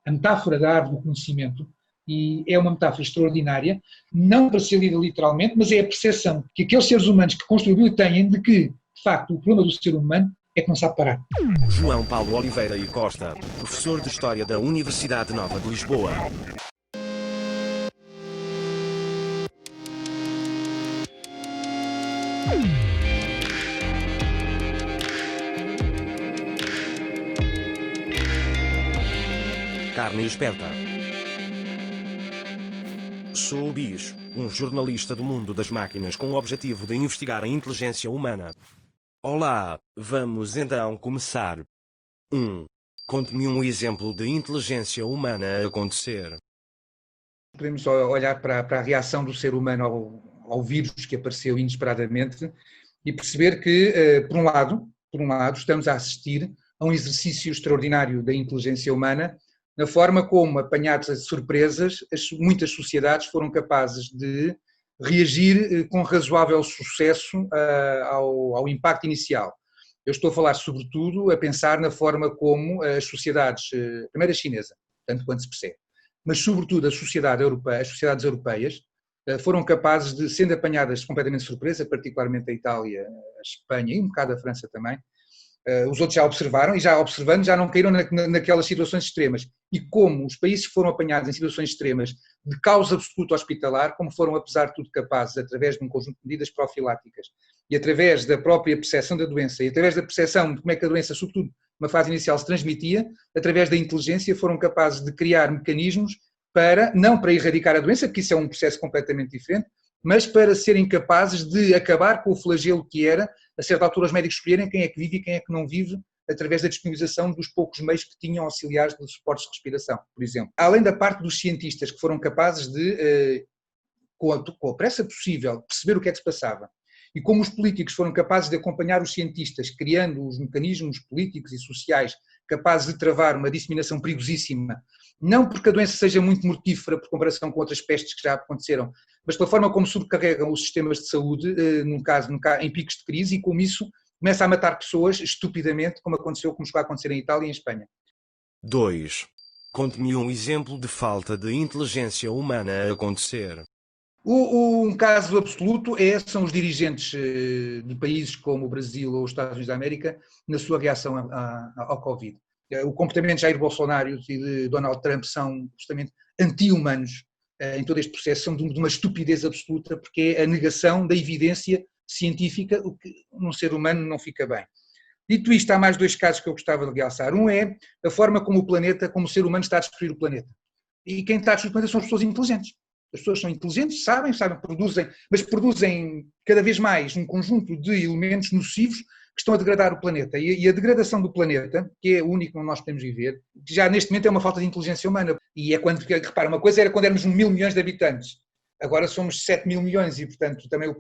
a metáfora da árvore do conhecimento, e é uma metáfora extraordinária, não para ser lida literalmente, mas é a percepção que aqueles seres humanos que construíram têm de que, de facto, o problema do ser humano é que não sabe parar. João Paulo Oliveira e Costa, professor de História da Universidade Nova de Lisboa. Carne esperta. Sou o Bicho, um jornalista do mundo das máquinas com o objetivo de investigar a inteligência humana. Olá, vamos então começar. 1. Conte-me um exemplo de inteligência humana a acontecer. Podemos olhar para a reação do ser humano ao vírus que apareceu inesperadamente e perceber que, por um lado, estamos a assistir a um exercício extraordinário da inteligência humana, na forma como, apanhados a surpresas, muitas sociedades foram capazes de reagir com razoável sucesso ao impacto inicial. Eu estou a falar, sobretudo, a pensar na forma como as sociedades, primeiro a chinesa, tanto quanto se percebe, mas sobretudo as sociedades europeias, foram capazes de, sendo apanhadas completamente de surpresa, particularmente a Itália, a Espanha e um bocado a França também, os outros já observaram e já observando já não caíram naquelas situações extremas. E como os países que foram apanhados em situações extremas de causa absoluta hospitalar, como foram apesar de tudo capazes, através de um conjunto de medidas profiláticas e através da própria percepção da doença e através da percepção de como é que a doença, sobretudo numa fase inicial, se transmitia, através da inteligência foram capazes de criar mecanismos para, não para erradicar a doença, porque isso é um processo completamente diferente, mas para serem capazes de acabar com o flagelo que era, a certa altura os médicos escolherem quem é que vive e quem é que não vive, através da disponibilização dos poucos meios que tinham auxiliares de suportes de respiração, por exemplo. Além da parte dos cientistas que foram capazes de, com a pressa possível, perceber o que é que se passava, e como os políticos foram capazes de acompanhar os cientistas, criando os mecanismos políticos e sociais capazes de travar uma disseminação perigosíssima, não porque a doença seja muito mortífera por comparação com outras pestes que já aconteceram, mas pela forma como sobrecarregam os sistemas de saúde, em picos de crise, e como isso começa a matar pessoas estupidamente, como chegou a acontecer em Itália e em Espanha. 2. Conte-me um exemplo de falta de inteligência humana a acontecer. Um caso absoluto são os dirigentes de países como o Brasil ou os Estados Unidos da América na sua reação ao Covid. O comportamento de Jair Bolsonaro e de Donald Trump são justamente anti-humanos em todo este processo, são de uma estupidez absoluta, porque é a negação da evidência científica, o que num ser humano não fica bem. Dito isto, há mais dois casos que eu gostava de realçar. Um é a forma como o ser humano está a destruir o planeta. E quem está a destruir o planeta são as pessoas inteligentes. As pessoas são inteligentes, sabem, mas produzem cada vez mais um conjunto de elementos nocivos que estão a degradar o planeta. E a degradação do planeta, que é o único onde nós podemos viver, já neste momento é uma falta de inteligência humana. E é quando, repara, uma coisa era quando éramos 1.000 milhões de habitantes. Agora somos 7.000 milhões e, portanto, também a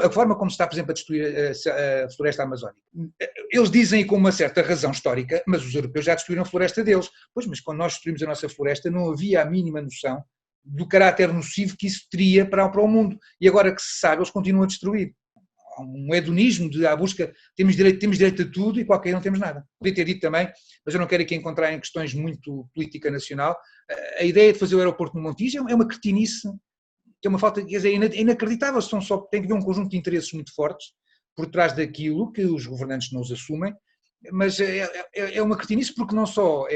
forma como se está, por exemplo, a destruir a floresta amazónica. Eles dizem com uma certa razão histórica, mas os europeus já destruíram a floresta deles. Pois, mas quando nós destruímos a nossa floresta não havia a mínima noção do caráter nocivo que isso teria para o mundo. E agora que se sabe, eles continuam a destruir. Há um hedonismo de à busca, temos direito a tudo e qualquer não temos nada. Podia ter dito também, mas eu não quero aqui entrar em questões muito política nacional, a ideia de fazer o aeroporto no Montijo é uma cretinice, que é uma falta, quer dizer, é inacreditável, tem que haver um conjunto de interesses muito fortes por trás daquilo que os governantes não os assumem, mas é uma cretinice porque não só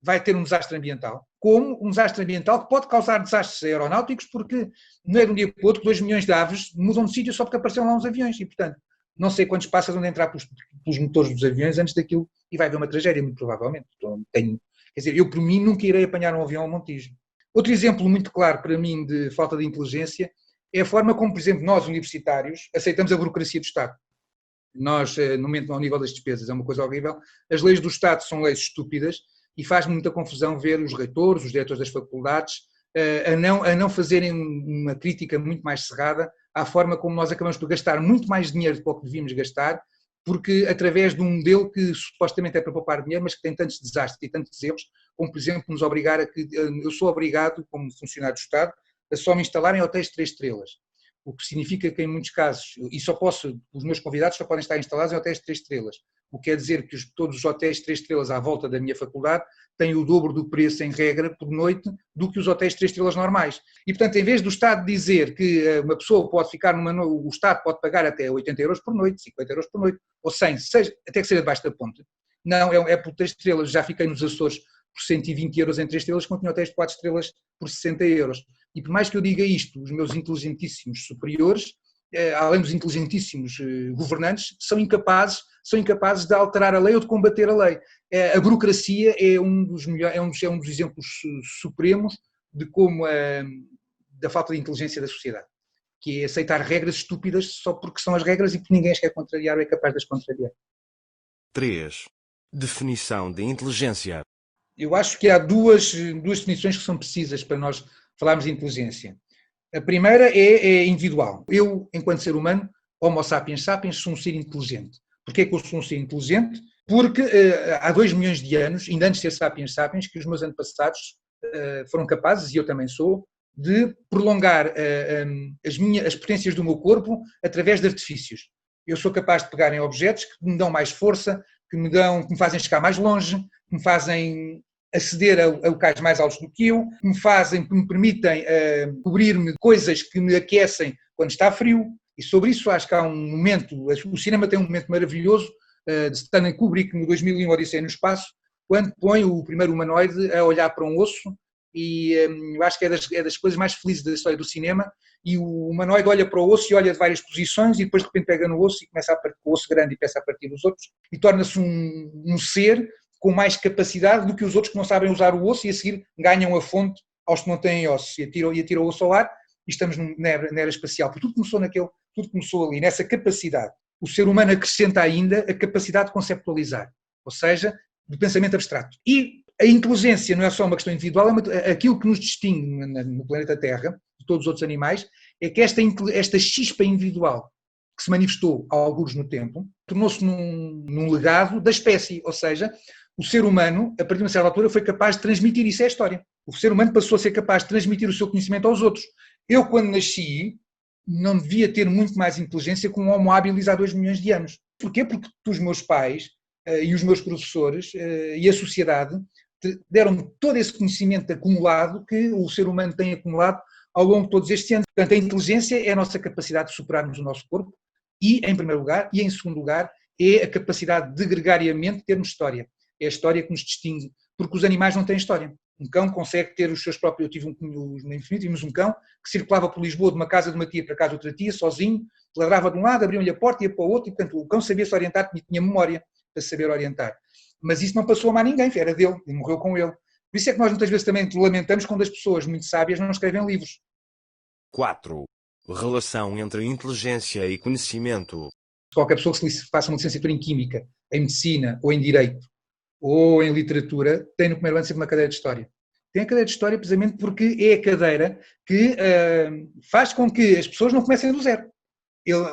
vai ter um desastre ambiental, como um desastre ambiental que pode causar desastres aeronáuticos, porque não é de um dia para o outro que 2 milhões de aves mudam de sítio só porque apareceram lá uns aviões, e portanto, não sei quantos passos vão entrar pelos motores dos aviões antes daquilo, e vai haver uma tragédia, muito provavelmente. Então, quer dizer, eu por mim nunca irei apanhar um avião ao Montijo. Outro exemplo muito claro para mim de falta de inteligência é a forma como, por exemplo, nós universitários aceitamos a burocracia do Estado. Nós, no momento, ao nível das despesas, é uma coisa horrível. As leis do Estado são leis estúpidas e faz-me muita confusão ver os reitores, os diretores das faculdades, a não fazerem uma crítica muito mais cerrada à forma como nós acabamos por gastar muito mais dinheiro do que devíamos gastar, porque através de um modelo que supostamente é para poupar dinheiro, mas que tem tantos desastres e tantos erros, como por exemplo nos obrigar eu sou obrigado, como funcionário do Estado, a só me instalar em hotéis de 3 estrelas. o que significa que em muitos casos, os meus convidados só podem estar instalados em hotéis de 3 estrelas, o que quer dizer que todos os hotéis de 3 estrelas à volta da minha faculdade têm o dobro do preço em regra por noite do que os hotéis de 3 estrelas normais. E portanto, em vez do Estado dizer que uma pessoa pode ficar o Estado pode pagar até 80 euros por noite, 50 euros por noite, ou 100, até que seja debaixo da ponte. Não, é por 3 estrelas, já fiquei nos Açores por 120 euros em 3 estrelas, quando tinha hotéis de 4 estrelas por 60 euros. E por mais que eu diga isto, os meus inteligentíssimos superiores, além dos inteligentíssimos governantes, são incapazes de alterar a lei ou de combater a lei. A burocracia é um dos exemplos supremos de como da falta de inteligência da sociedade, que é aceitar regras estúpidas só porque são as regras e que ninguém as quer contrariar ou é capaz de as contrariar. 3. Definição de inteligência. Eu acho que há duas definições que são precisas para nós falarmos de inteligência. A primeira é individual. Eu, enquanto ser humano, Homo sapiens sapiens, sou um ser inteligente. Porquê é que eu sou um ser inteligente? Porque há 2 milhões de anos, ainda antes de ser sapiens sapiens, que os meus antepassados foram capazes, e eu também sou, de prolongar as potências do meu corpo através de artifícios. Eu sou capaz de pegar em objetos que me dão mais força, que me fazem chegar mais longe, que me fazem aceder a locais mais altos do que eu, que me permitem cobrir-me de coisas que me aquecem quando está frio. E sobre isso acho que há um momento, o cinema tem um momento maravilhoso de Stanley Kubrick no 2001, Odisseia no Espaço, quando põe o primeiro humanoide a olhar para um osso, e eu acho que é das coisas mais felizes da história do cinema, e o humanoide olha para o osso e olha de várias posições e depois de repente pega no osso e começa a partir, com o osso grande e começa a partir os outros, e torna-se um ser com mais capacidade do que os outros que não sabem usar o osso e a seguir ganham a fonte aos que não têm ossos e atira o osso ao ar, e estamos na era espacial. Porque tudo começou ali, nessa capacidade. O ser humano acrescenta ainda a capacidade de conceptualizar, ou seja, de pensamento abstrato. E a inteligência não é só uma questão individual, aquilo que nos distingue no planeta Terra, de todos os outros animais, é que esta chispa individual que se manifestou a algures no tempo, tornou-se num legado da espécie, ou seja, o ser humano, a partir de uma certa altura, foi capaz de transmitir, isso é a história. O ser humano passou a ser capaz de transmitir o seu conhecimento aos outros. Eu, quando nasci, não devia ter muito mais inteligência que um Homo habilis há 2 milhões de anos. Porquê? Porque os meus pais e os meus professores e a sociedade deram-me todo esse conhecimento acumulado que o ser humano tem acumulado ao longo de todos estes anos. Portanto, a inteligência é a nossa capacidade de superarmos o nosso corpo e, em primeiro lugar, e em segundo lugar, é a capacidade de gregariamente termos história. É a história que nos distingue, porque os animais não têm história. Um cão consegue ter os seus próprios... Eu tive no Infinito, tivemos um cão que circulava por Lisboa de uma casa de uma tia para casa de outra tia, sozinho, ladrava de um lado, abriam-lhe a porta e ia para o outro, e portanto o cão sabia se orientar, tinha memória para saber orientar. Mas isso não passou a mais ninguém, era dele, e morreu com ele. Por isso é que nós muitas vezes também lamentamos quando as pessoas muito sábias não escrevem livros. 4. Relação entre inteligência e conhecimento. Qualquer pessoa que se faça uma licenciatura em Química, em Medicina ou em Direito, ou em Literatura, tem no primeiro ano sempre uma cadeira de História. Tem a cadeira de História precisamente porque é a cadeira que faz com que as pessoas não comecem do zero.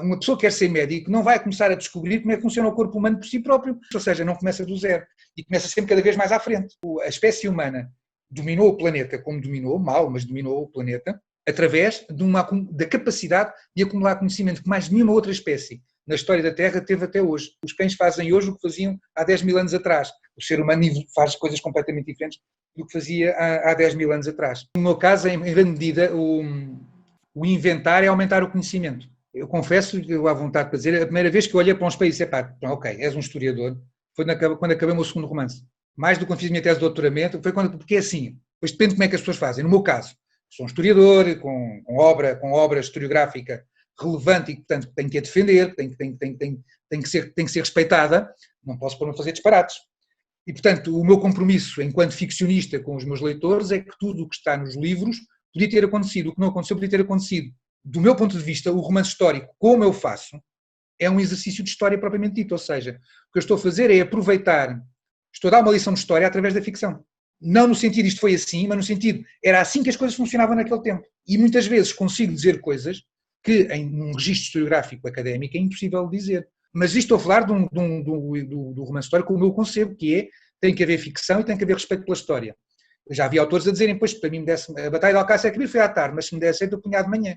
Uma pessoa que quer ser médico não vai começar a descobrir como é que funciona o corpo humano por si próprio, ou seja, não começa do zero e começa sempre cada vez mais à frente. A espécie humana dominou o planeta como dominou, mal, mas dominou o planeta, através da capacidade de acumular conhecimento que mais nenhuma outra espécie na história da Terra teve até hoje. Os cães fazem hoje o que faziam há 10 mil anos atrás. O ser humano faz coisas completamente diferentes do que fazia há 10 mil anos atrás. No meu caso, em grande medida, o inventar é aumentar o conhecimento. Eu confesso, eu à vontade para dizer, a primeira vez que eu olhei para um espelho e disse, ok, és um historiador, foi quando acabei o meu segundo romance. Mais do que quando fiz a minha tese de doutoramento, porque é assim, depois depende de como é que as pessoas fazem. No meu caso, sou um historiador com obra historiográfica relevante e, portanto, tenho que a defender, tem que ser respeitada, não posso pôr-me a fazer disparates. E, portanto, o meu compromisso enquanto ficcionista com os meus leitores é que tudo o que está nos livros podia ter acontecido, o que não aconteceu podia ter acontecido. Do meu ponto de vista, o romance histórico, como eu faço, é um exercício de história propriamente dito, ou seja, o que eu estou a fazer é estou a dar uma lição de história através da ficção. Não no sentido isto foi assim, mas no sentido, era assim que as coisas funcionavam naquele tempo. E muitas vezes consigo dizer coisas que em um registro historiográfico académico é impossível dizer. Mas isto estou a falar do romance histórico como eu concebo, que é, tem que haver ficção e tem que haver respeito pela história. Eu já havia autores a dizerem, pois, para mim me desse, a Batalha de Alcácer Quibir foi à tarde, mas se me desse eu punha de manhã.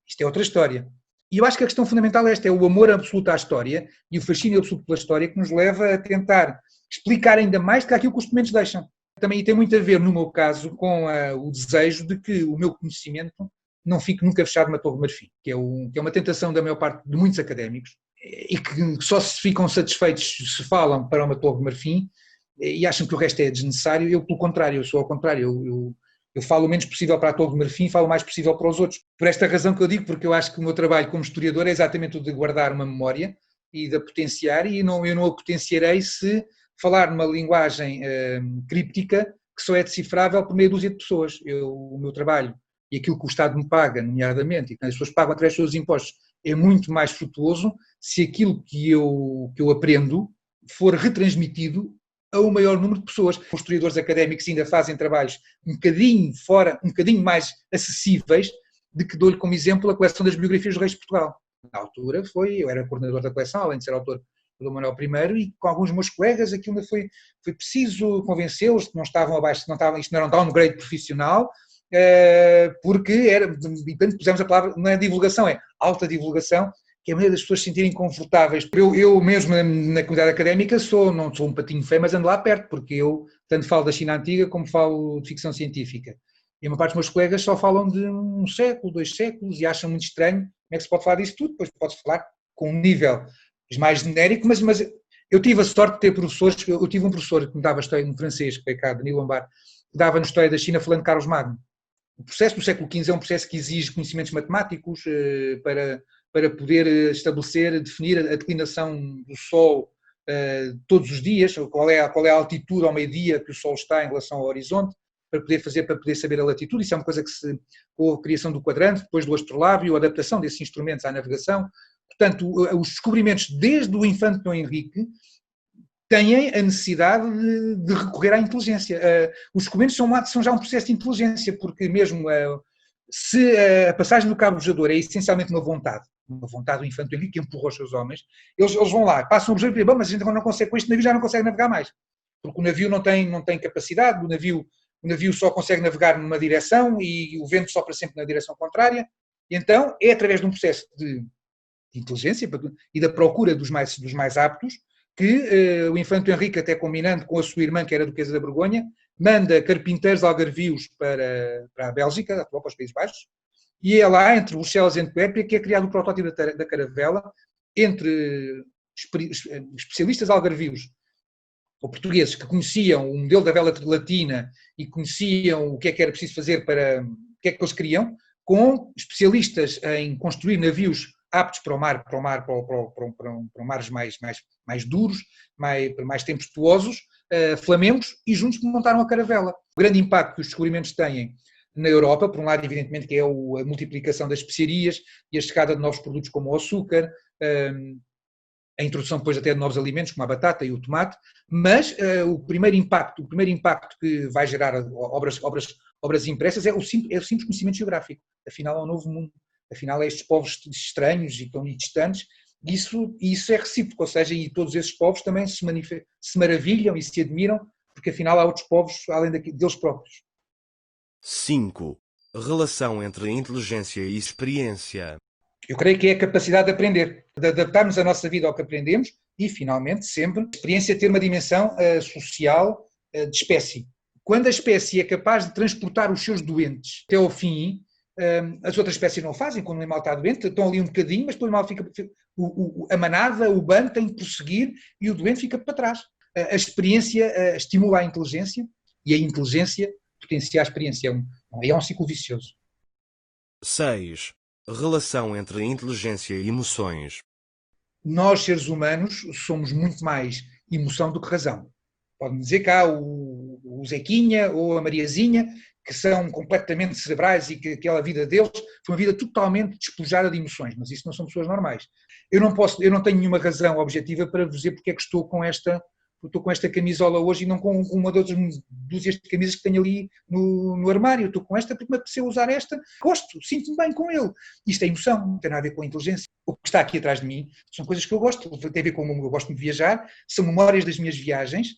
Isto é outra história. E eu acho que a questão fundamental é esta, é o amor absoluto à história e o fascínio absoluto pela história que nos leva a tentar explicar ainda mais do que aquilo que os documentos deixam. Também tem muito a ver, no meu caso, com o desejo de que o meu conhecimento não fique nunca fechado numa Torre de Marfim, que é uma tentação da maior parte de muitos académicos e que só se ficam satisfeitos se falam para uma Torre de Marfim e acham que o resto é desnecessário. Eu, pelo contrário, eu sou ao contrário, eu falo o menos possível para a Torre de Marfim e falo o mais possível para os outros. Por esta razão que eu digo, porque eu acho que o meu trabalho como historiador é exatamente o de guardar uma memória e de a potenciar, e eu não a potenciarei se falar numa linguagem críptica que só é decifrável por meia dúzia de pessoas. O meu trabalho e aquilo que o Estado me paga, nomeadamente, e que as pessoas pagam através dos seus impostos, é muito mais frutuoso se aquilo que eu aprendo for retransmitido a um maior número de pessoas. Os historiadores académicos ainda fazem trabalhos um bocadinho mais acessíveis, de que dou-lhe como exemplo a coleção das biografias dos reis de Portugal. Na altura eu era coordenador da coleção, além de ser autor do Manuel I, e com alguns meus colegas aquilo ainda foi preciso convencê-los que não estavam abaixo, isto não era um downgrade profissional, porque portanto pusemos a palavra, não é divulgação, é alta divulgação, que é a maneira das pessoas se sentirem confortáveis. Eu mesmo na comunidade académica não sou um patinho feio, mas ando lá perto, porque eu tanto falo da China Antiga como falo de ficção científica. E a maior parte dos meus colegas só falam de 1 século, 2 séculos, e acham muito estranho como é que se pode falar disso tudo. Depois pode-se falar com um nível mais genérico, mas eu tive a sorte de ter professores. Eu tive um professor que me dava história, um francês, que veio cá, Denis Lombard, que dava-nos história da China falando de Carlos Magno. O processo do século XV é um processo que exige conhecimentos matemáticos para poder estabelecer, definir a declinação do Sol todos os dias, qual é a altitude ao meio-dia que o Sol está em relação ao horizonte, para poder saber a latitude. Isso é uma coisa que com a criação do quadrante, depois do astrolábio, a adaptação desses instrumentos à navegação. Portanto, os descobrimentos desde o infante Dom Henrique têm a necessidade de recorrer à inteligência. Os descobrimentos são já um processo de inteligência, porque mesmo se a passagem do Cabo Bojador é essencialmente uma vontade do infante Dom Henrique que empurra os seus homens, eles vão lá, passam o Bojador e dizem, mas a gente não consegue, com este navio já não consegue navegar mais, porque o navio não tem capacidade, o navio só consegue navegar numa direção e o vento sopra sempre na direção contrária, e então é através de um processo de inteligência e da procura dos mais aptos que o infante Henrique, até combinando com a sua irmã, que era duquesa da Borgonha, manda carpinteiros algarvios para a Bélgica, para os Países Baixos, e é lá, entre Bruxelas e Antuérpia, que é criado o protótipo da caravela, entre especialistas algarvios ou portugueses que conheciam o modelo da vela latina e conheciam o que é que era preciso fazer o que é que eles queriam, com especialistas em construir navios aptos para mares mais duros, mais tempestuosos, flamengos, e juntos montaram a caravela. O grande impacto que os descobrimentos têm na Europa, por um lado, evidentemente, que é a multiplicação das especiarias e a chegada de novos produtos como o açúcar, a introdução depois até de novos alimentos, como a batata e o tomate, mas o primeiro impacto que vai gerar obras impressas é o simples conhecimento geográfico. Afinal, é um novo mundo. Afinal, é estes povos estranhos e distantes, isso é recíproco, ou seja, e todos esses povos também se maravilham e se admiram, porque afinal há outros povos além deles próprios. 5. Relação entre inteligência e experiência. Eu creio que é a capacidade de aprender, de adaptarmos a nossa vida ao que aprendemos e, finalmente, sempre, a experiência ter uma dimensão social de espécie. Quando a espécie é capaz de transportar os seus doentes até ao fim, as outras espécies não o fazem. Quando o animal está doente, estão ali um bocadinho, mas depois o animal a manada, o bando tem de prosseguir e o doente fica para trás. A experiência estimula a inteligência e a inteligência potencia a experiência. É um ciclo vicioso. 6. Relação entre inteligência e emoções. Nós, seres humanos, somos muito mais emoção do que razão. Pode-me dizer cá o Zequinha ou a Mariazinha, que são completamente cerebrais e que aquela vida deles foi uma vida totalmente despojada de emoções, mas isso não são pessoas normais. Eu não tenho nenhuma razão objetiva para vos dizer porque é que estou com esta camisola hoje e não com uma das dúzias de camisas que tenho ali no armário. Estou com esta porque me apeteceu usar esta, gosto, sinto-me bem com ele. Isto é emoção, não tem nada a ver com a inteligência. O que está aqui atrás de mim são coisas que eu gosto, tem a ver com como eu gosto de viajar, são memórias das minhas viagens.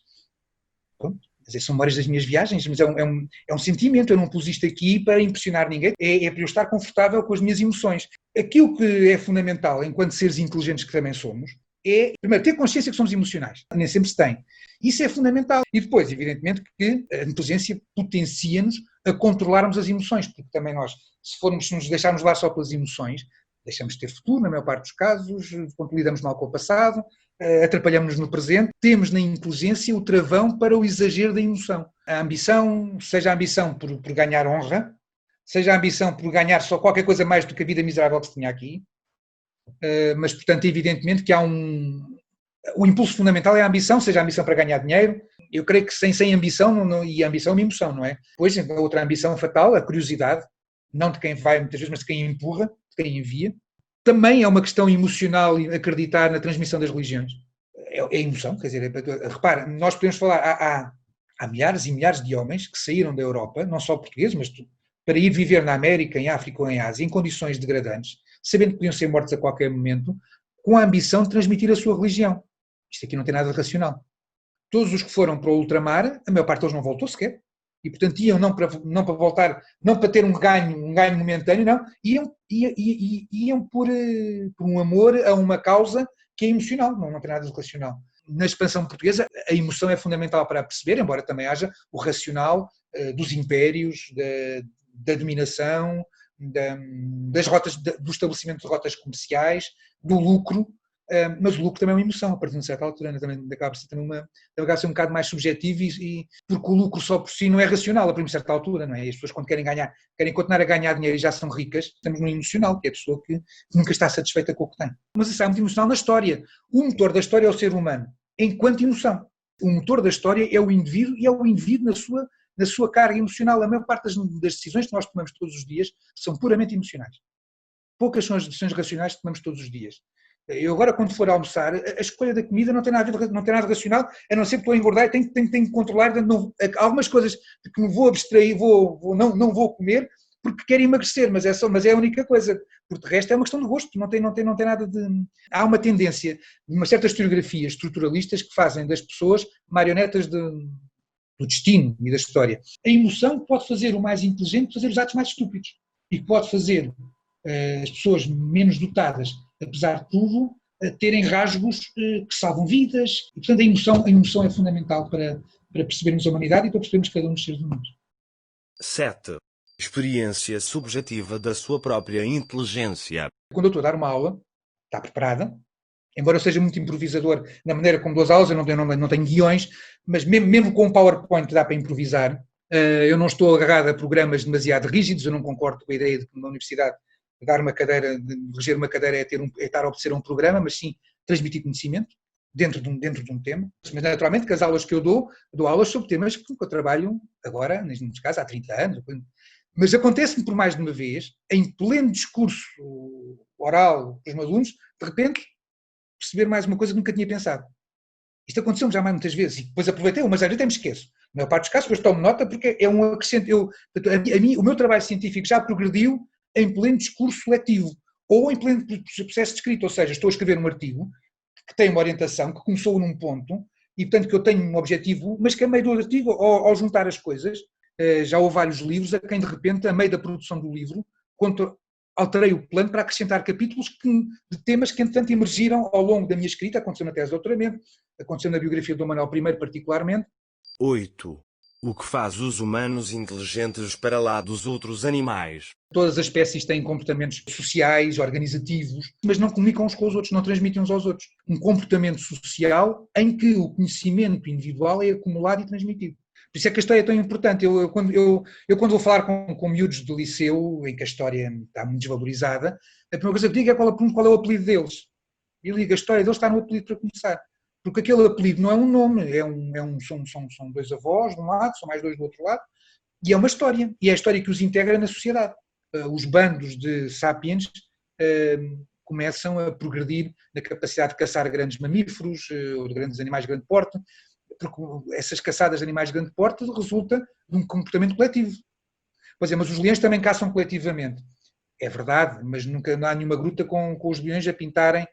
Pronto. dizer, são memórias das minhas viagens, mas é um sentimento, eu não pus isto aqui para impressionar ninguém, é para eu estar confortável com as minhas emoções. Aquilo que é fundamental, enquanto seres inteligentes que também somos, é, primeiro, ter consciência que somos emocionais. Nem sempre se tem. Isso é fundamental. E depois, evidentemente, que a inteligência potencia-nos a controlarmos as emoções, porque também nós, se nos deixarmos lá só pelas emoções, deixamos de ter futuro, na maior parte dos casos, lidamos mal com o passado, atrapalhamos-nos no presente, temos na inteligência o travão para o exagero da emoção. A ambição, seja a ambição por ganhar honra, seja a ambição por ganhar só qualquer coisa mais do que a vida miserável que se tinha aqui, mas, portanto, evidentemente que há o impulso fundamental é a ambição, seja a ambição para ganhar dinheiro. Eu creio que sem ambição, e a ambição é uma emoção, não é? Depois, a outra ambição fatal, a curiosidade, não de quem vai muitas vezes, mas de quem empurra, de quem envia. Também é uma questão emocional acreditar na transmissão das religiões. É emoção, quer dizer, repara, nós podemos falar, há milhares e milhares de homens que saíram da Europa, não só portugueses, mas para ir viver na América, em África ou em Ásia, em condições degradantes, sabendo que podiam ser mortos a qualquer momento, com a ambição de transmitir a sua religião. Isto aqui não tem nada de racional. Todos os que foram para o ultramar, a maior parte deles não voltou sequer. E, portanto, iam não para voltar, não para ter um ganho momentâneo, não, iam por um amor a uma causa que é emocional, não tem nada de racional. Na expansão portuguesa, a emoção é fundamental para perceber, embora também haja o racional dos impérios, da dominação, das rotas, do estabelecimento de rotas comerciais, do lucro, mas o lucro também é uma emoção, a partir de uma certa altura, também acaba a ser um bocado mais subjetivo, porque o lucro só por si não é racional, a partir de uma certa altura, não é? E as pessoas quando querem continuar a ganhar dinheiro e já são ricas, estamos no emocional, que é a pessoa que nunca está satisfeita com o que tem. Mas isso é muito emocional na história. O motor da história é o ser humano, enquanto emoção. O motor da história é o indivíduo, e é o indivíduo na sua carga emocional. A maior parte das decisões que nós tomamos todos os dias são puramente emocionais. Poucas são as decisões racionais que tomamos todos os dias. Eu agora, quando for almoçar, a escolha da comida não tem nada racional, a não ser que estou a engordar e tenho que controlar. Algumas coisas de que me vou abstrair, não vou comer, porque quero emagrecer, mas é a única coisa. Porque de resto é uma questão de gosto, não tem nada de... Há uma tendência de umas certas historiografias estruturalistas que fazem das pessoas marionetas do destino e da história. A emoção pode fazer o mais inteligente fazer os atos mais estúpidos e pode fazer as pessoas menos dotadas, apesar de tudo, terem rasgos que salvam vidas. E, portanto, a emoção é fundamental para percebermos a humanidade e para percebermos cada um dos seres humanos. 7. Experiência subjetiva da sua própria inteligência. Quando eu estou a dar uma aula, está preparada, embora eu seja muito improvisador na maneira como dou as aulas, eu não tenho guiões, mas mesmo com um PowerPoint dá para improvisar. Eu não estou agarrado a programas demasiado rígidos, eu não concordo com a ideia de que numa universidade dar uma cadeira, reger uma cadeira é estar a obedecer a um programa, mas sim transmitir conhecimento dentro de um tema. Mas naturalmente que as aulas que eu dou aulas sobre temas que eu trabalho agora, neste caso há 30 anos, mas acontece-me por mais de uma vez, em pleno discurso oral com os meus alunos, de repente perceber mais uma coisa que nunca tinha pensado. Isto aconteceu-me já mais muitas vezes, e depois aproveitei, mas às vezes até me esqueço. Na maior parte dos casos, depois tomo nota, porque é um acrescento. O meu trabalho científico já progrediu em pleno discurso letivo, ou em pleno processo de escrita, ou seja, estou a escrever um artigo que tem uma orientação, que começou num ponto, e portanto que eu tenho um objetivo, mas que a meio do artigo, ao juntar as coisas, já houve vários livros a quem de repente, a meio da produção do livro, alterei o plano para acrescentar capítulos de temas que entretanto emergiram ao longo da minha escrita, aconteceu na tese de doutoramento, aconteceu na biografia do Manuel I particularmente. 8. O que faz os humanos inteligentes para lá dos outros animais? Todas as espécies têm comportamentos sociais, organizativos, mas não comunicam uns com os outros, não transmitem uns aos outros. Um comportamento social em que o conhecimento individual é acumulado e transmitido. Por isso é que a história é tão importante. Eu quando vou falar com miúdos do liceu, em que a história está muito desvalorizada, a primeira coisa que digo é qual é o apelido deles. E digo, a história deles está no apelido para começar. Porque aquele apelido não é um nome, são dois avós de um lado, são mais dois do outro lado, e é uma história. E é a história que os integra na sociedade. Os bandos de sapiens começam a progredir na capacidade de caçar grandes mamíferos ou de grandes animais de grande porte, porque essas caçadas de animais de grande porte resulta de um comportamento coletivo. Pois é, mas os leões também caçam coletivamente. É verdade, mas nunca não há nenhuma gruta com os leões a pintarem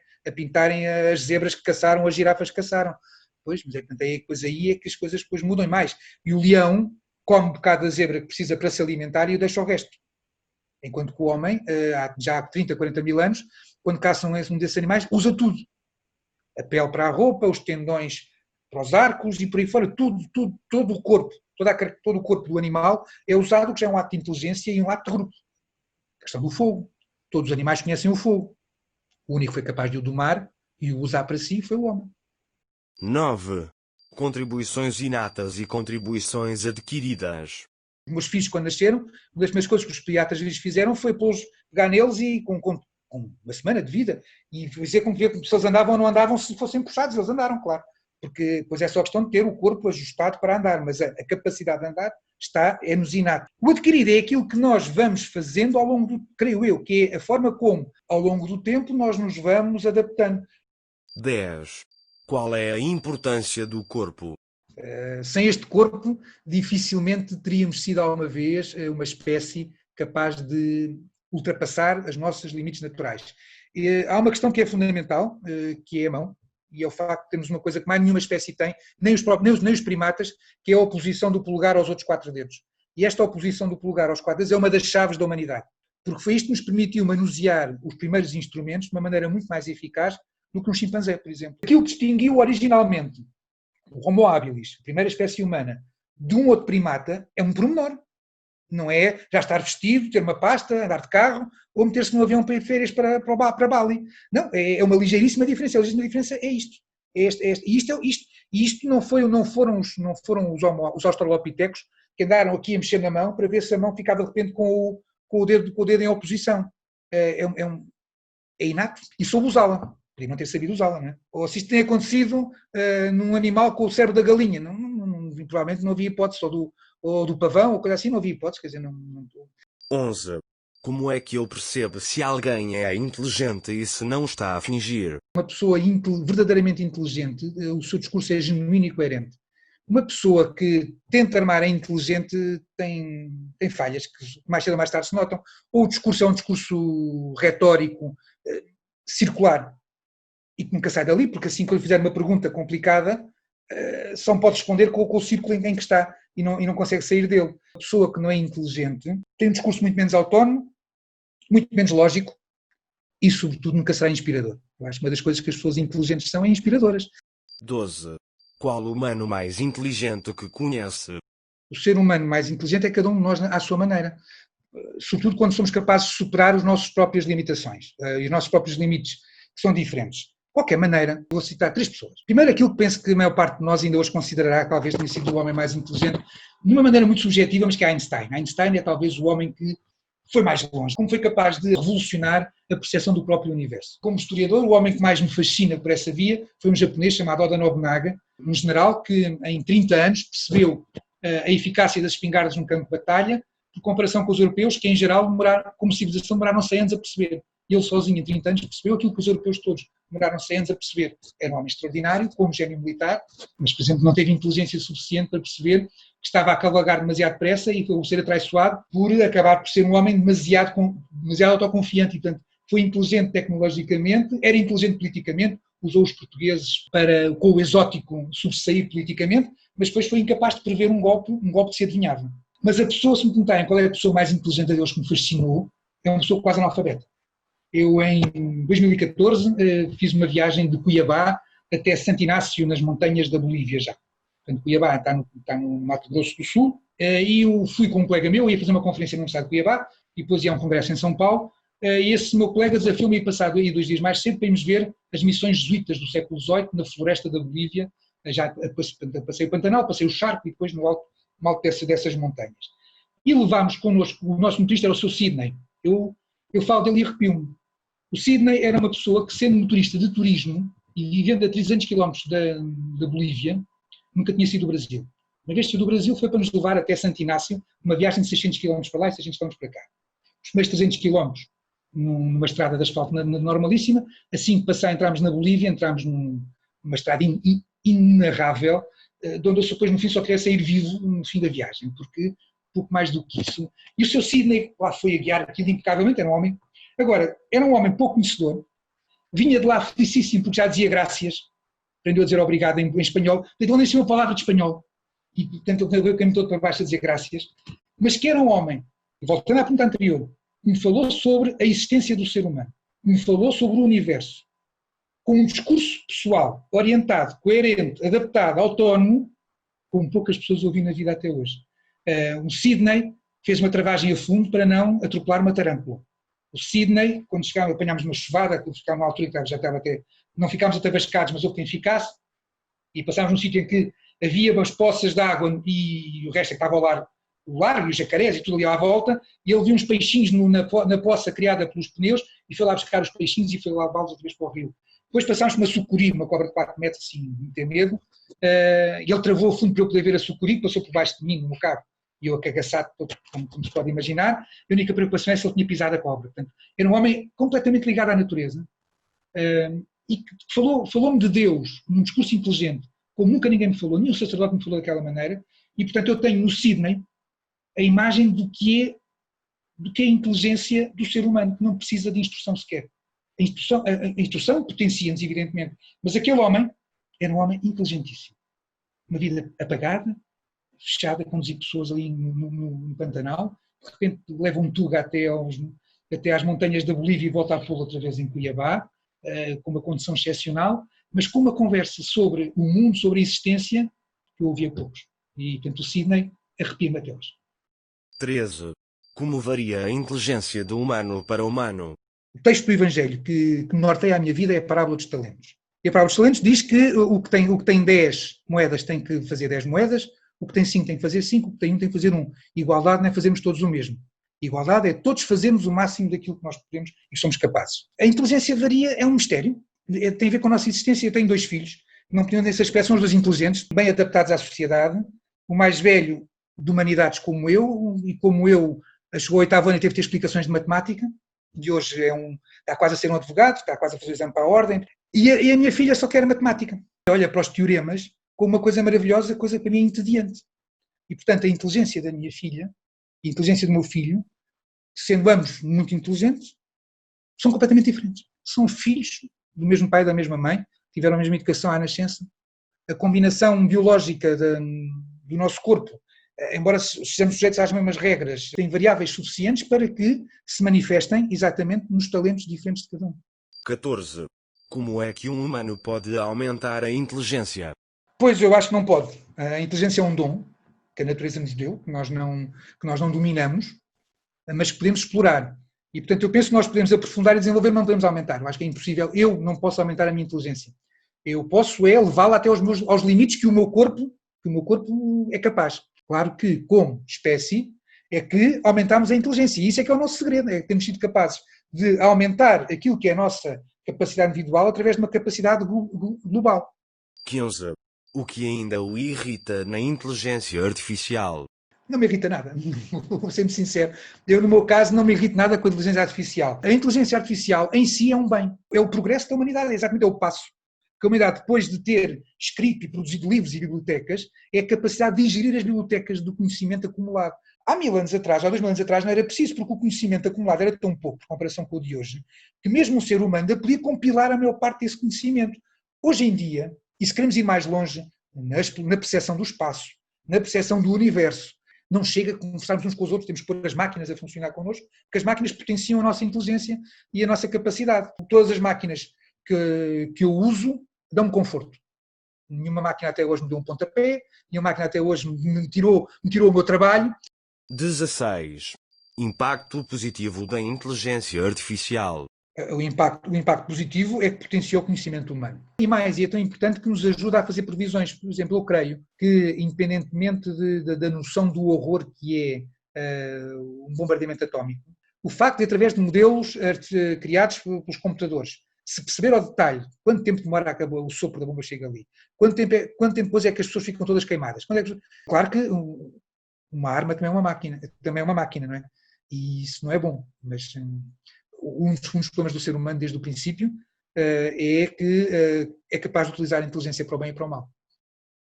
as zebras que caçaram, as girafas que caçaram. Pois, mas portanto, depois aí é que as coisas depois mudam mais. E o leão come um bocado da zebra que precisa para se alimentar e deixa o resto. Enquanto que o homem, já há 30, 40 mil anos, quando caçam um desses animais, usa tudo. A pele para a roupa, os tendões para os arcos e por aí fora, todo o corpo, todo o corpo do animal é usado, que já é um ato de inteligência e um ato de grupo. A questão do fogo. Todos os animais conhecem o fogo. O único que foi capaz de o domar e o usar para si foi o homem. 9. Contribuições inatas e contribuições adquiridas. Os meus filhos, quando nasceram, uma das primeiras coisas que os pediatras lhes fizeram foi pô-los, pegar neles e com uma semana de vida e dizer como ver se eles andavam ou não andavam, se fossem puxados, eles andaram, claro. Porque depois é só questão de ter o corpo ajustado para andar, mas a capacidade de andar é nos inato. O adquirido é aquilo que nós vamos fazendo ao longo creio eu, que é a forma como, ao longo do tempo, nós nos vamos adaptando. 10. Qual é a importância do corpo? Sem este corpo, dificilmente teríamos sido alguma vez uma espécie capaz de ultrapassar os nossos limites naturais. Há uma questão que é fundamental, que é a mão, e é o facto de termos uma coisa que mais nenhuma espécie tem, nem os primatas, que é a oposição do polegar aos outros 4 dedos. E esta oposição do polegar aos 4 dedos é uma das chaves da humanidade, porque foi isto que nos permitiu manusear os primeiros instrumentos de uma maneira muito mais eficaz do que um chimpanzé, por exemplo. Aquilo que distinguiu originalmente o Homo habilis, a primeira espécie humana, de um outro primata, é um pormenor. Não é já estar vestido, ter uma pasta, andar de carro, ou meter-se num avião para ir de férias para Bali. Não, é uma ligeiríssima diferença. A ligeiríssima diferença é isto. E isto não foram os australopitecos que andaram aqui a mexer na mão para ver se a mão ficava de repente com o dedo em oposição. É inato e soube usá-la. Podia não ter sabido usá-la, não é? Ou se isto tem acontecido num animal com o cérebro da galinha, provavelmente não havia hipótese, ou do pavão, ou coisa assim, não havia hipótese, quer dizer, não... 11. Como é que ele percebe se alguém é inteligente e se não está a fingir? Uma pessoa verdadeiramente inteligente, o seu discurso é genuíno e coerente. Uma pessoa que tenta armar a inteligente tem falhas que mais cedo ou mais tarde se notam, ou o discurso é um discurso retórico, circular, e que nunca sai dali, porque assim que lhe fizer uma pergunta complicada, só pode responder com o círculo em que está e não consegue sair dele. A pessoa que não é inteligente tem um discurso muito menos autónomo, muito menos lógico e, sobretudo, nunca será inspirador. Eu acho que uma das coisas que as pessoas inteligentes são é inspiradoras. 12. Qual o humano mais inteligente que conhece? O ser humano mais inteligente é cada um de nós à sua maneira. Sobretudo quando somos capazes de superar as nossas próprias limitações e os nossos próprios limites, que são diferentes. De qualquer maneira, vou citar 3 pessoas. Primeiro, aquilo que penso que a maior parte de nós ainda hoje considerará que talvez tenha sido o homem mais inteligente, de uma maneira muito subjetiva, mas que é Einstein. Einstein é talvez o homem que foi mais longe, como foi capaz de revolucionar a percepção do próprio universo. Como historiador, o homem que mais me fascina por essa via foi um japonês chamado Oda Nobunaga, um general que em 30 anos percebeu a eficácia das espingardas num campo de batalha, por comparação com os europeus, que em geral, como civilização, demoraram 100 anos a perceber. Ele sozinho, em 30 anos, percebeu aquilo que os europeus todos demoraram 100 anos a perceber. Era um homem extraordinário, como gênio militar, mas, por exemplo, não teve inteligência suficiente para perceber que estava a cavalgar demasiado depressa e foi ser atraiçoado por acabar por ser um homem demasiado autoconfiante. E, portanto, foi inteligente tecnologicamente, era inteligente politicamente, usou os portugueses para, com o exótico, sobressair politicamente, mas depois foi incapaz de prever um golpe que se adivinhava. Mas a pessoa, se me perguntarem qual é a pessoa mais inteligente deles que me fascinou, é uma pessoa quase analfabeta. Eu, em 2014, fiz uma viagem de Cuiabá até Santo Inácio, nas montanhas da Bolívia já. Portanto, Cuiabá está no Mato Grosso do Sul, e eu fui com um colega meu, ia fazer uma conferência no Universidade de Cuiabá, e depois ia a um congresso em São Paulo, e esse meu colega desafiou-me a ir passar 2 dias mais cedo para irmos ver as missões jesuítas do século XVIII na floresta da Bolívia. Já passei o Pantanal, passei o Charco e depois no alto dessas montanhas. E levámos connosco, o nosso motorista era o Sr. Sidney. Eu falo dele e arrepio-me. O Sidney era uma pessoa que, sendo motorista de turismo e vivendo a 300 km da Bolívia, nunca tinha sido do Brasil. Uma vez que saiu do Brasil foi para nos levar até Santo Inácio, uma viagem de 600 km para lá e 600 km para cá. Os primeiros 300 km numa estrada de asfalto normalíssima, assim que passar entramos na Bolívia, entramos numa estrada inenarrável, de onde eu depois no fim só queria sair vivo no fim da viagem, porque pouco mais do que isso. E o Sr. Sidney lá foi a guiar aquilo impecavelmente, era um homem. Agora, era um homem pouco conhecedor, vinha de lá felicíssimo porque já dizia graças, aprendeu a dizer obrigado em espanhol, ele nem tinha uma palavra de espanhol, e portanto ele veio todo para baixo a dizer graças, mas que era um homem, voltando à pergunta anterior, que me falou sobre a existência do ser humano, que me falou sobre o universo, com um discurso pessoal, orientado, coerente, adaptado, autónomo, como poucas pessoas ouvi na vida até hoje. O Sidney fez uma travagem a fundo para não atropelar uma tarântula. O Sidney, quando chegámos, apanhámos uma chuvada, que ficámos numa altura que já estava até, não ficámos atabascados, mas houve quem ficasse, e passámos num sítio em que havia umas poças de água e o resto estava o largo e os jacarés e tudo ali à volta, e ele viu uns peixinhos na poça criada pelos pneus e foi lá buscar os peixinhos e foi lá levá-los outra vez para o rio. Depois passámos por uma sucuri, uma cobra de 4 metros, assim, não ter medo, e ele travou a fundo para eu poder ver a sucuri, passou por baixo de mim no carro, e eu acagaçado, como se pode imaginar. A única preocupação é se ele tinha pisado a cobra. Portanto, era um homem completamente ligado à natureza, e que falou-me de Deus num discurso inteligente, como nunca ninguém me falou, nenhum sacerdote me falou daquela maneira, e portanto eu tenho no Sidney a imagem do que é a inteligência do ser humano, que não precisa de instrução sequer. A instrução potencia-nos, evidentemente, mas aquele homem era um homem inteligentíssimo. Uma vida apagada, fechada, conduzir pessoas ali no Pantanal, de repente leva um tuga até às montanhas da Bolívia e volta a pô-lo outra vez em Cuiabá, com uma condição excepcional, mas com uma conversa sobre o mundo, sobre a existência, que eu ouvia poucos. E, portanto, o Sidney arrepia-me até hoje. 13. Como varia a inteligência do humano para o humano? O texto do Evangelho que me norteia a minha vida é a parábola dos talentos. E a parábola dos talentos diz que o que tem 10 moedas tem que fazer 10 moedas, o que tem 5 tem que fazer 5, o que tem 1 tem que fazer 1. Igualdade não é fazermos todos o mesmo. Igualdade é todos fazermos o máximo daquilo que nós podemos e somos capazes. A inteligência varia, é um mistério, tem a ver com a nossa existência. Eu tenho 2 filhos, não tinham nesse aspecto, são os 2 inteligentes, bem adaptados à sociedade. O mais velho de humanidades como eu, e como eu chegou ao 8º ano e teve que ter explicações de matemática, de hoje está quase a ser um advogado, está quase a fazer o exame para a ordem, e a minha filha só quer matemática. Olha para os teoremas como uma coisa maravilhosa, coisa para mim entediante. E, portanto, a inteligência da minha filha e a inteligência do meu filho, sendo ambos muito inteligentes, são completamente diferentes. São filhos do mesmo pai e da mesma mãe, tiveram a mesma educação à nascença. A combinação biológica do nosso corpo, embora sejamos sujeitos às mesmas regras, tem variáveis suficientes para que se manifestem exatamente nos talentos diferentes de cada um. 14. Como é que um humano pode aumentar a inteligência? Pois, eu acho que não pode. A inteligência é um dom que a natureza nos deu, que nós não dominamos, mas que podemos explorar. E, portanto, eu penso que nós podemos aprofundar e desenvolver, não podemos aumentar. Eu acho que é impossível. Eu não posso aumentar a minha inteligência. Eu posso levá-la até aos limites que o meu corpo é capaz. Claro que, como espécie, é que aumentamos a inteligência. E isso é que é o nosso segredo, é que temos sido capazes de aumentar aquilo que é a nossa capacidade individual através de uma capacidade global. 15. O que ainda o irrita na inteligência artificial? Não me irrita nada, vou ser sincero. Eu, no meu caso, não me irrito nada com a inteligência artificial. A inteligência artificial em si é um bem. É o progresso da humanidade, é exatamente o passo. Que a humanidade, depois de ter escrito e produzido livros e bibliotecas, é a capacidade de gerir as bibliotecas do conhecimento acumulado. Há 1000 anos atrás, há 2000 anos atrás, não era preciso, porque o conhecimento acumulado era tão pouco, por comparação com o de hoje, que mesmo um ser humano ainda podia compilar a maior parte desse conhecimento. Hoje em dia, e se queremos ir mais longe, na percepção do espaço, na percepção do universo, não chega a conversarmos uns com os outros, temos que pôr as máquinas a funcionar connosco, porque as máquinas potenciam a nossa inteligência e a nossa capacidade. Todas as máquinas que eu uso dão-me conforto. Nenhuma máquina até hoje me deu um pontapé, nenhuma máquina até hoje me tirou o meu trabalho. 16. Impacto positivo da inteligência artificial. O impacto positivo é que potencia o conhecimento humano. E mais, e é tão importante que nos ajuda a fazer previsões. Por exemplo, eu creio que, independentemente da noção do horror que é um bombardeamento atómico, o facto de, através de modelos criados pelos computadores, se perceber ao detalhe quanto tempo demora a o sopro da bomba chega ali, quanto tempo depois é que as pessoas ficam todas queimadas. Claro que uma arma também é uma máquina, não é? E isso não é bom, mas um dos problemas do ser humano desde o princípio é que é capaz de utilizar a inteligência para o bem e para o mal.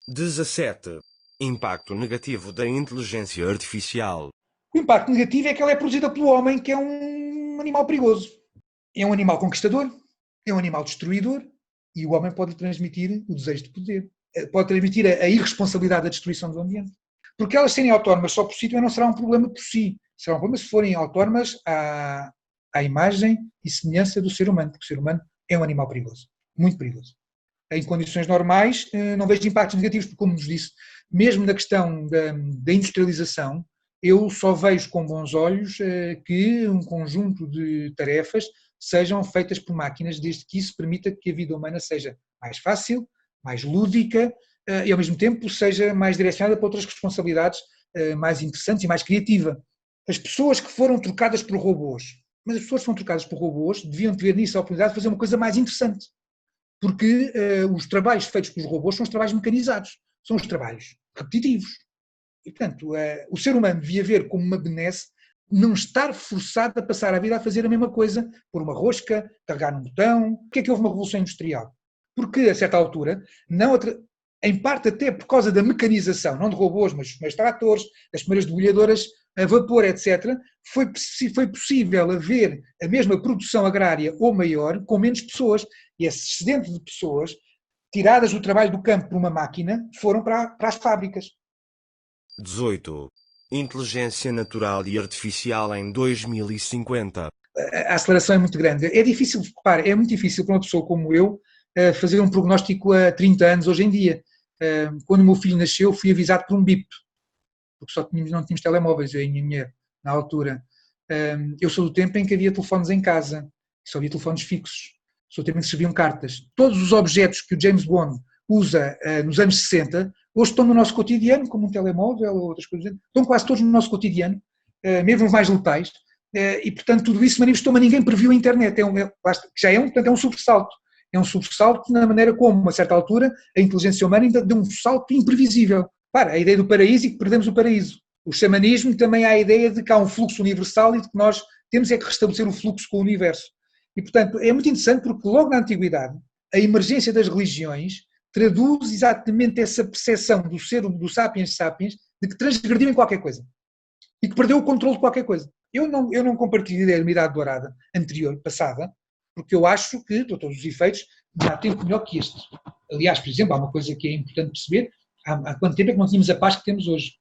17. Impacto negativo da inteligência artificial. O impacto negativo é que ela é produzida pelo homem, que é um animal perigoso. É um animal conquistador, é um animal destruidor, E o homem pode transmitir o desejo de poder, pode transmitir a irresponsabilidade da destruição do ambiente. Porque elas serem autónomas só por si também não será um problema por si, será um problema se forem autónomas à imagem e semelhança do ser humano, porque o ser humano é um animal perigoso, muito perigoso. Em condições normais não vejo impactos negativos, porque como nos disse, mesmo na questão da industrialização, eu só vejo com bons olhos que um conjunto de tarefas sejam feitas por máquinas, desde que isso permita que a vida humana seja mais fácil, mais lúdica e ao mesmo tempo seja mais direcionada para outras responsabilidades mais interessantes e mais criativa. As pessoas que foram trocadas por robôs, mas as pessoas que foram trocadas por robôs deviam ter nisso a oportunidade de fazer uma coisa mais interessante, porque os trabalhos feitos pelos robôs são os trabalhos mecanizados, são os trabalhos repetitivos. E, portanto, o ser humano devia ver como uma benesse não estar forçado a passar a vida a fazer a mesma coisa, pôr uma rosca, carregar num botão. Porquê é que houve uma revolução industrial? Porque, a certa altura, em parte até por causa da mecanização, não de robôs, mas dos primeiros tratores, das primeiras debulhadoras a vapor, etc., foi possível haver a mesma produção agrária ou maior com menos pessoas. E esse excedente de pessoas, tiradas do trabalho do campo por uma máquina, foram para as fábricas. 18. Inteligência natural e artificial em 2050. A aceleração é muito grande. É difícil, repare, é muito difícil para uma pessoa como eu fazer um prognóstico a 30 anos hoje em dia. Quando o meu filho nasceu, fui avisado por um bip, porque não tínhamos telemóveis, eu e a minha mulher, na altura. Eu sou do tempo em que havia telefones em casa, só havia telefones fixos, sou do tempo em que se escreviam cartas. Todos os objetos que o James Bond usa nos anos 60, hoje estão no nosso cotidiano, como um telemóvel ou outras coisas, estão quase todos no nosso cotidiano, mesmo os mais letais, e portanto tudo isso manifestou, mas ninguém previu a internet, portanto é um sobressalto. É um sobressalto na maneira como, a certa altura, a inteligência humana ainda deu um salto imprevisível. Para, a ideia do paraíso e que perdemos o paraíso. O xamanismo também há a ideia de que há um fluxo universal e de que nós temos é que restabelecer o fluxo com o universo. E, portanto, é muito interessante porque logo na Antiguidade, a emergência das religiões traduz exatamente essa percepção do sapiens sapiens de que transgrediu em qualquer coisa e que perdeu o controle de qualquer coisa. Eu não compartilho a ideia de uma idade dourada anterior, passada, porque eu acho que, por todos os efeitos, não há tempo melhor que este. Aliás, por exemplo, há uma coisa que é importante perceber, há quanto tempo é que não tínhamos a paz que temos hoje,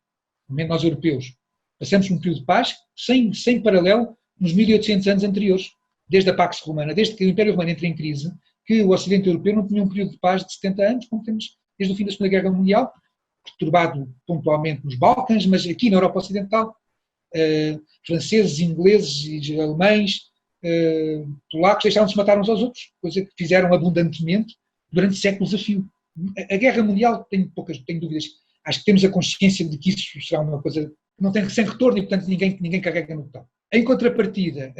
no nós europeus. Passamos por um período de paz sem paralelo nos 1800 anos anteriores, desde a Pax Romana, desde que o Império Romano entra em crise, que o Ocidente Europeu não tinha um período de paz de 70 anos, como temos desde o fim da Segunda Guerra Mundial, perturbado pontualmente nos Balcãs, mas aqui na Europa Ocidental, franceses, ingleses e alemães, polacos deixaram de se matar uns aos outros, coisa que fizeram abundantemente durante séculos a fio. A Guerra Mundial, tenho dúvidas, acho que temos a consciência de que isso será uma coisa que não tem sem retorno e, portanto, ninguém carrega no botão. Em contrapartida,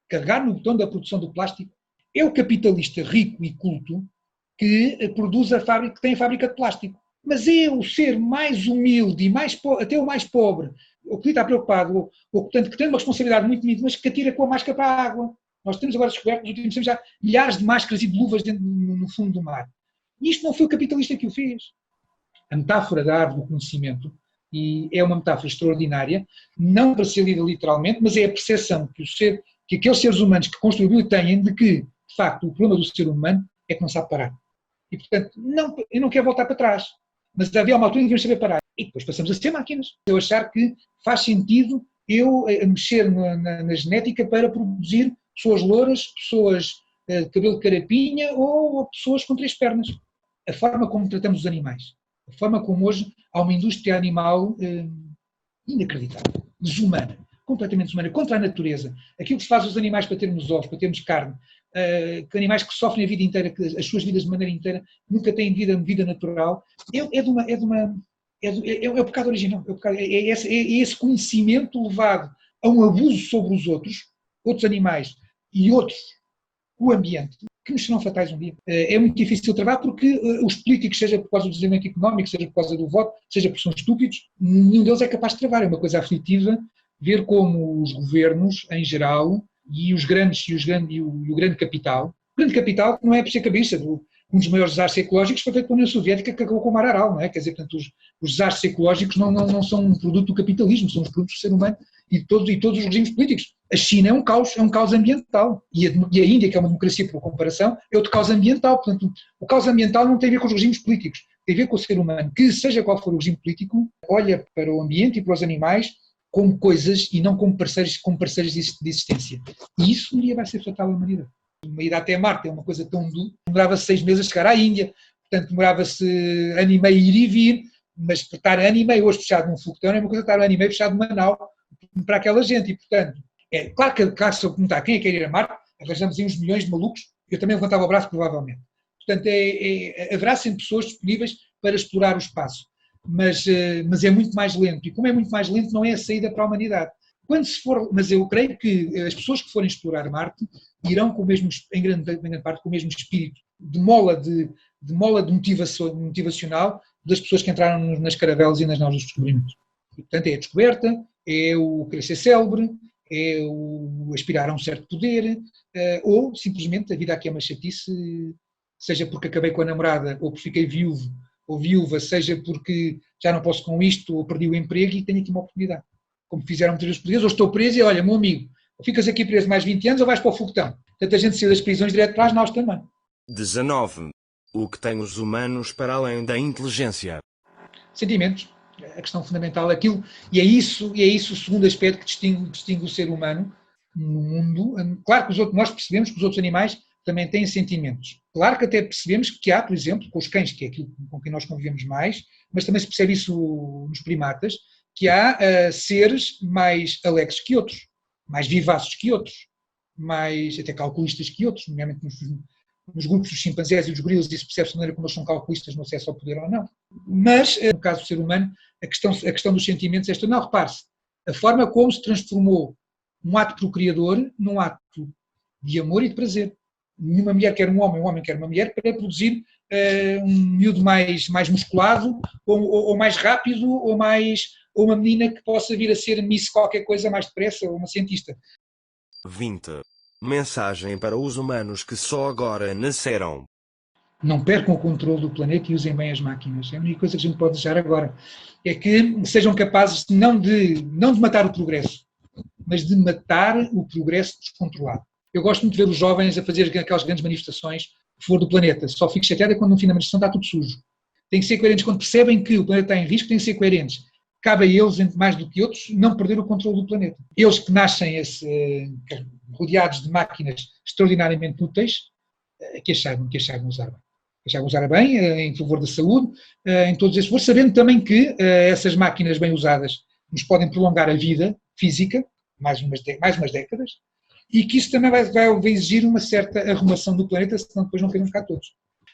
carregar no botão da produção do plástico é o capitalista rico e culto que produz que tem a fábrica de plástico. Mas é o ser mais humilde e até o mais pobre, o que está preocupado, ou portanto, que tem uma responsabilidade muito mínima, mas que atira com a máscara para a água. Nós temos agora descoberto, nos últimos tempos, já milhares de máscaras e de luvas no fundo do mar. E isto não foi o capitalista que o fez. A metáfora da árvore do conhecimento, e é uma metáfora extraordinária, não para ser lida literalmente, mas é a percepção que aqueles seres humanos que construíram têm de que, de facto, o problema do ser humano é que não sabe parar. E, portanto, eu não quero voltar para trás, mas havia uma altura em que devemos saber parar. E depois passamos a ser máquinas. Eu achar que faz sentido eu mexer na genética para produzir pessoas louras, pessoas de cabelo de carapinha ou pessoas com 3 pernas. A forma como tratamos os animais, a forma como hoje há uma indústria animal inacreditável, desumana, completamente desumana, contra a natureza. Aquilo que se faz aos animais para termos ovos, para termos carne, que animais que sofrem a vida inteira, as suas vidas de maneira inteira, nunca têm vida natural, é o pecado original. É esse conhecimento levado a um abuso sobre os outros animais e o ambiente, que nos serão fatais um dia. É muito difícil trabalhar porque os políticos, seja por causa do desenvolvimento económico, seja por causa do voto, seja porque são estúpidos, nenhum deles é capaz de trabalhar. É uma coisa aflitiva ver como os governos, em geral, e o grande capital, que não é por ser cabeça, um dos maiores desastres ecológicos foi feito pela União Soviética, que acabou com o Mar Aral, não é? Quer dizer, portanto, os desastres ecológicos não são um produto do capitalismo, são os produtos do ser humano e todos os regimes políticos. A China é um caos ambiental. E a Índia, que é uma democracia por comparação, é outro caos ambiental. Portanto, o caos ambiental não tem a ver com os regimes políticos, tem a ver com o ser humano, que, seja qual for o regime político, olha para o ambiente e para os animais como coisas e não como parceiros de existência. E isso um dia vai ser fatal à humanidade. Uma ida até Marte é uma coisa tão dura, demorava-se 6 meses a chegar à Índia, portanto demorava-se ano e meio ir e vir, mas estar ano e meio hoje fechado num foguetão é uma coisa que estar ano e meio fechado numa nau para aquela gente, e portanto, claro que se eu perguntar quem é que quer ir a Marte, arranjamos aí uns milhões de malucos, eu também levantava o braço provavelmente. Portanto, haverá sempre pessoas disponíveis para explorar o espaço, mas é muito mais lento, e como é muito mais lento não é a saída para a humanidade. Mas eu creio que as pessoas que forem explorar Marte irão com o mesmo, em grande parte com o mesmo espírito de mola motivacional das pessoas que entraram nas caravelas e nas naus dos descobrimentos. E, portanto, é a descoberta, é o querer ser célebre, é o aspirar a um certo poder, ou simplesmente a vida aqui é uma chatice, seja porque acabei com a namorada, ou porque fiquei viúvo ou viúva, seja porque já não posso com isto, ou perdi o emprego e tenho aqui uma oportunidade. Como fizeram muitas vezes portugueses, ou estou preso e olha, meu amigo, ou ficas aqui preso mais 20 anos ou vais para o foguetão. Portanto, a gente saiu das prisões direto para as naus também. 19. O que tem os humanos para além da inteligência? Sentimentos. A questão fundamental é aquilo, e é isso o segundo aspecto que distingue o ser humano no mundo. Claro que nós percebemos que os outros animais também têm sentimentos. Claro que até percebemos que há, por exemplo, com os cães, que é aquilo com quem nós convivemos mais, mas também se percebe isso nos primatas, que há seres mais alegres que outros, mais vivaces que outros, mais até calculistas que outros, nomeadamente nos grupos dos chimpanzés e dos gorilas, isso percebe-se de maneira como eles são calculistas no acesso ao poder ou não. Mas, no caso do ser humano, a questão dos sentimentos é esta. Não, repare-se, a forma como se transformou um ato procriador num ato de amor e de prazer. Nenhuma mulher quer um homem quer uma mulher para produzir um miúdo mais musculado, ou mais rápido, ou uma menina que possa vir a ser Miss qualquer coisa mais depressa, ou uma cientista. 20. Mensagem para os humanos que só agora nasceram. Não percam o controle do planeta e usem bem as máquinas. É a única coisa que a gente pode desejar agora. É que sejam capazes não de matar o progresso, mas de matar o progresso descontrolado. Eu gosto muito de ver os jovens a fazer aquelas grandes manifestações a favor do planeta. Só fico chateada quando no fim da manifestação está tudo sujo. Têm que ser coerentes quando percebem que o planeta está em risco, têm que ser coerentes. Cabe a eles, mais do que outros, não perder o controle do planeta. Eles que nascem rodeados de máquinas extraordinariamente úteis, que as saibam usar bem. Que saibam usar bem, em favor da saúde, em todos esses favores, sabendo também que essas máquinas bem usadas nos podem prolongar a vida física, mais umas décadas, e que isso também vai exigir uma certa arrumação do planeta, senão depois não queremos ficar todos.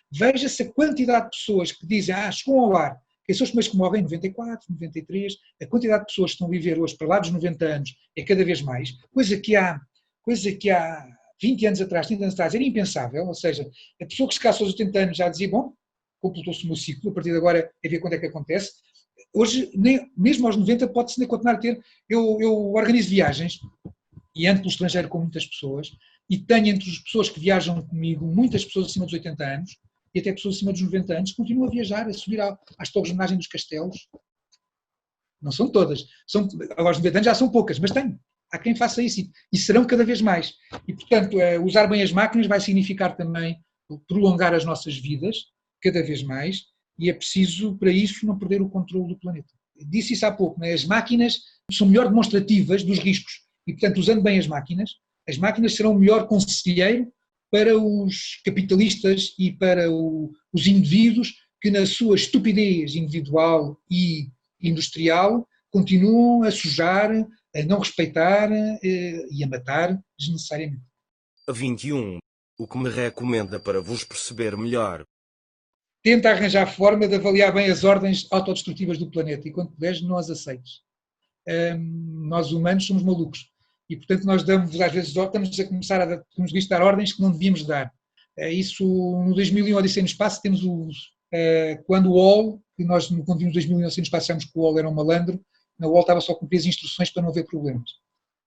Veja-se a quantidade de pessoas que dizem, chegam ao ar, que são os primeiros que morrem em 94, 93, a quantidade de pessoas que estão a viver hoje para lá dos 90 anos é cada vez mais, coisa que há 20 anos atrás, 30 anos atrás, era impensável, ou seja, a pessoa que chegasse aos 80 anos já dizia, bom, completou-se o meu ciclo, a partir de agora é ver quando é que acontece. Hoje, mesmo aos 90, pode-se continuar a ter. Eu organizo viagens e ando pelo estrangeiro com muitas pessoas e tenho entre as pessoas que viajam comigo muitas pessoas acima dos 80 anos e até pessoas acima dos 90 anos que continuam a viajar, a subir às torres de homenagem dos castelos. Não são todas. Aos 90 anos já são poucas, mas tenho. Há quem faça isso e serão cada vez mais. E, portanto, usar bem as máquinas vai significar também prolongar as nossas vidas cada vez mais e é preciso, para isso, não perder o controle do planeta. Disse isso há pouco, né? As máquinas são melhor demonstrativas dos riscos e, portanto, usando bem as máquinas serão o melhor conselheiro para os capitalistas e para os indivíduos que, na sua estupidez individual e industrial, continuam a sujar, a não respeitar e a matar desnecessariamente. 21. O que me recomenda para vos perceber melhor? Tenta arranjar forma de avaliar bem as ordens autodestrutivas do planeta e, quando puderes, não as aceites. Nós humanos somos malucos e, portanto, nós às vezes estamos a começar a dar ordens que não devíamos dar. Isso, no 2001, Odisseia no Espaço, temos quando o UOL, que nós, quando vimos 2001, Odisseia no Espaço, achámos que o UOL era um malandro, na UOL estava só a cumprir as instruções para não haver problemas.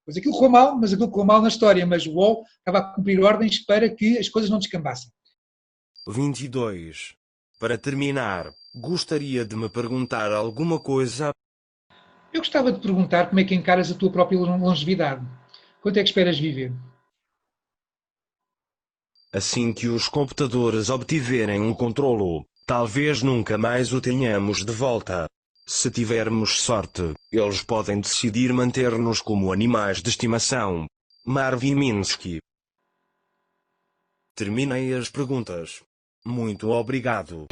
Pois aquilo correu mal, mas aquilo correu mal na história, mas o UOL estava a cumprir ordens para que as coisas não descambassem. 22. Para terminar, Gostaria de me perguntar alguma coisa? Eu gostava de perguntar como é que encaras a tua própria longevidade. Quanto é que esperas viver? Assim que os computadores obtiverem um controlo, talvez nunca mais o tenhamos de volta. Se tivermos sorte, eles podem decidir manter-nos como animais de estimação. Marvin Minsky. Terminei as perguntas. Muito obrigado.